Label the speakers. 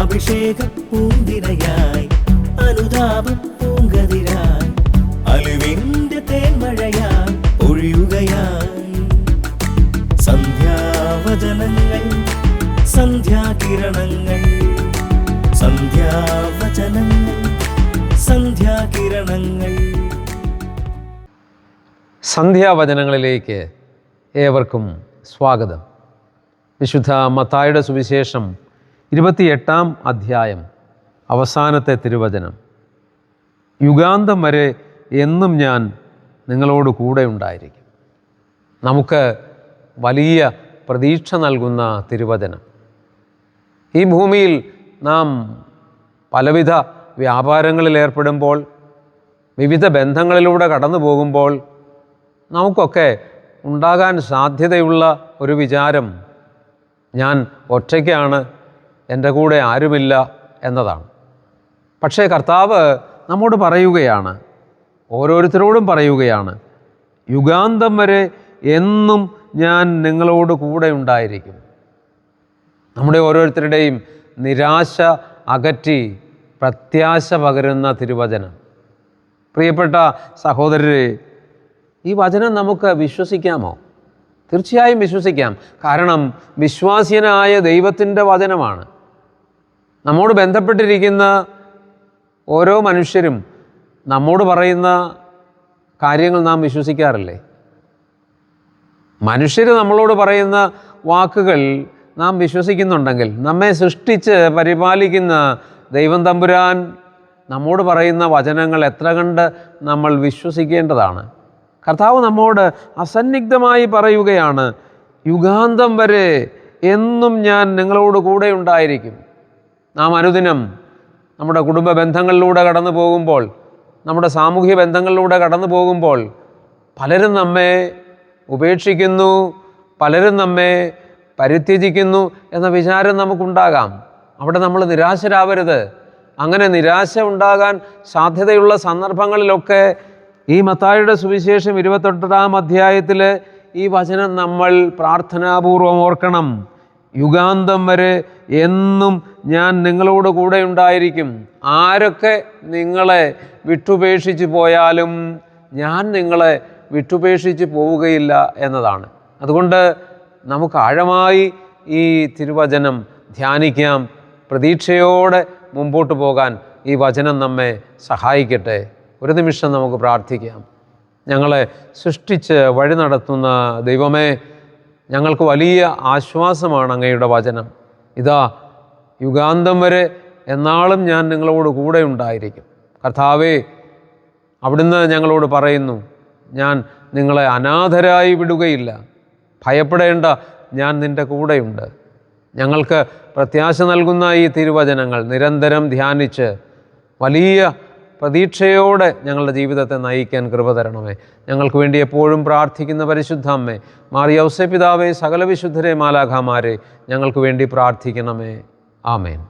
Speaker 1: അഭിഷേക പൂന്തിരയായി അനുതാപ പൂങ്കതിരായി അലിവിന്റെ തേന്മഴയായി ഒഴിയുകയായി സന്ധ്യാവചനങ്ങൾ സന്ധ്യാകിരണങ്ങൾ സന്ധ്യാവചനങ്ങൾ സന്ധ്യാകിരണങ്ങൾ.
Speaker 2: സന്ധ്യാവചനങ്ങളിലേക്ക് ഏവർക്കും സ്വാഗതം. വിശുദ്ധ മത്തായിയുടെ സുവിശേഷം 28-ാം അധ്യായം അവസാനത്തെ തിരുവചനം. യുഗാന്തം വരെ എന്നും ഞാൻ നിങ്ങളോട് കൂടെ ഉണ്ടായിരിക്കും. നമുക്ക് വലിയ പ്രതീക്ഷ നൽകുന്ന തിരുവചനം. ഈ ഭൂമിയിൽ നാം പലവിധ വ്യാപാരങ്ങളിൽ ഏർപ്പെടുമ്പോൾ, വിവിധ ബന്ധങ്ങളിലൂടെ കടന്നു പോകുമ്പോൾ നമുക്കൊക്കെ ഉണ്ടാകാൻ സാധ്യതയുള്ള ഒരു വിചാരം, ഞാൻ ഒറ്റയ്ക്കാണ്, എൻ്റെ കൂടെ ആരുമില്ല എന്നതാണ്. പക്ഷേ കർത്താവ് നമ്മോട് പറയുകയാണ്, ഓരോരുത്തരോടും പറയുകയാണ്, യുഗാന്തം വരെ എന്നും ഞാൻ നിങ്ങളോട് കൂടെ ഉണ്ടായിരിക്കും. നമ്മുടെ ഓരോരുത്തരുടെയും നിരാശ അകറ്റി പ്രത്യാശ പകരുന്ന തിരുവചനം. പ്രിയപ്പെട്ട സഹോദരരെ, ഈ വചനം നമുക്ക് വിശ്വസിക്കാമോ? തീർച്ചയായും വിശ്വസിക്കാം. കാരണം വിശ്വാസ്യനായ ദൈവത്തിൻ്റെ വചനമാണ്. നമ്മോട് ബന്ധപ്പെട്ടിരിക്കുന്ന ഓരോ മനുഷ്യരും നമ്മോട് പറയുന്ന കാര്യങ്ങൾ നാം വിശ്വസിക്കാറില്ലേ? മനുഷ്യർ നമ്മളോട് പറയുന്ന വാക്കുകൾ നാം വിശ്വസിക്കുന്നുണ്ടെങ്കിൽ, നമ്മെ സൃഷ്ടിച്ച് പരിപാലിക്കുന്ന ദൈവം തമ്പുരാൻ നമ്മോട് പറയുന്ന വചനങ്ങൾ എത്ര കണ്ട് നമ്മൾ വിശ്വസിക്കേണ്ടതാണ്. കർത്താവ് നമ്മോട് അസന്നിഗ്ധമായി പറയുകയാണ്, യുഗാന്തം വരെ എന്നും ഞാൻ നിങ്ങളോട് കൂടെ ഉണ്ടായിരിക്കും. നാം അനുദിനം നമ്മുടെ കുടുംബ ബന്ധങ്ങളിലൂടെ കടന്നു പോകുമ്പോൾ, നമ്മുടെ സാമൂഹ്യ ബന്ധങ്ങളിലൂടെ കടന്നു പോകുമ്പോൾ പലരും നമ്മെ ഉപേക്ഷിക്കുന്നു, പലരും നമ്മെ പരിത്യജിക്കുന്നു എന്ന വിചാരം നമുക്കുണ്ടാകാം. അവിടെ നമ്മൾ നിരാശരാവരുത്. അങ്ങനെ നിരാശ ഉണ്ടാകാൻ സാധ്യതയുള്ള സന്ദർഭങ്ങളിലൊക്കെ ഈ മത്തായിയുടെ സുവിശേഷം 28-ാം അധ്യായത്തിൽ ഈ വചനം നമ്മൾ പ്രാർത്ഥനാപൂർവം ഓർക്കണം. യുഗാന്തം വരെ എന്നും ഞാൻ നിങ്ങളോട് കൂടെ ഉണ്ടായിരിക്കും. ആരൊക്കെ നിങ്ങളെ വിട്ടുപേക്ഷിച്ച് പോയാലും ഞാൻ നിങ്ങളെ വിട്ടുപേക്ഷിച്ച് പോവുകയില്ല എന്നതാണ്. അതുകൊണ്ട് നമുക്ക് ആഴമായി ഈ തിരുവചനം ധ്യാനിക്കാം. പ്രതീക്ഷയോടെ മുമ്പോട്ട് പോകാൻ ഈ വചനം നമ്മെ സഹായിക്കട്ടെ. ഒരു നിമിഷം നമുക്ക് പ്രാർത്ഥിക്കാം. ഞങ്ങളെ സൃഷ്ടിച്ച് വഴി നടത്തുന്ന ദൈവമേ, ഞങ്ങൾക്ക് വലിയ ആശ്വാസമാണ് അങ്ങയുടെ വചനം. ഇതാ, യുഗാന്തം വരെ എന്നാളും ഞാൻ നിങ്ങളോട് കൂടെ ഉണ്ടായിരിക്കും. കർത്താവേ, അവിടുന്ന് ഞങ്ങളോട് പറയുന്നു, ഞാൻ നിങ്ങളെ അനാഥരായി വിടുകയില്ല. ഭയപ്പെടേണ്ട, ഞാൻ നിൻ്റെ കൂടെയുണ്ട്. ഞങ്ങൾക്ക് പ്രത്യാശ നൽകുന്ന ഈ തിരുവചനങ്ങൾ നിരന്തരം ധ്യാനിച്ച് വലിയ പ്രതീക്ഷയോടെ ഞങ്ങളുടെ ജീവിതത്തെ നയിക്കാൻ കൃപ തരണമേ. ഞങ്ങൾക്ക് വേണ്ടി എപ്പോഴും പ്രാർത്ഥിക്കുന്ന പരിശുദ്ധ അമ്മേ, മാർ യൗസേപ്പ് പിതാവേ, സകല വിശുദ്ധരെ, മാലാഖമാരെ, ഞങ്ങൾക്ക് വേണ്ടി പ്രാർത്ഥിക്കണമേ. ആമേൻ.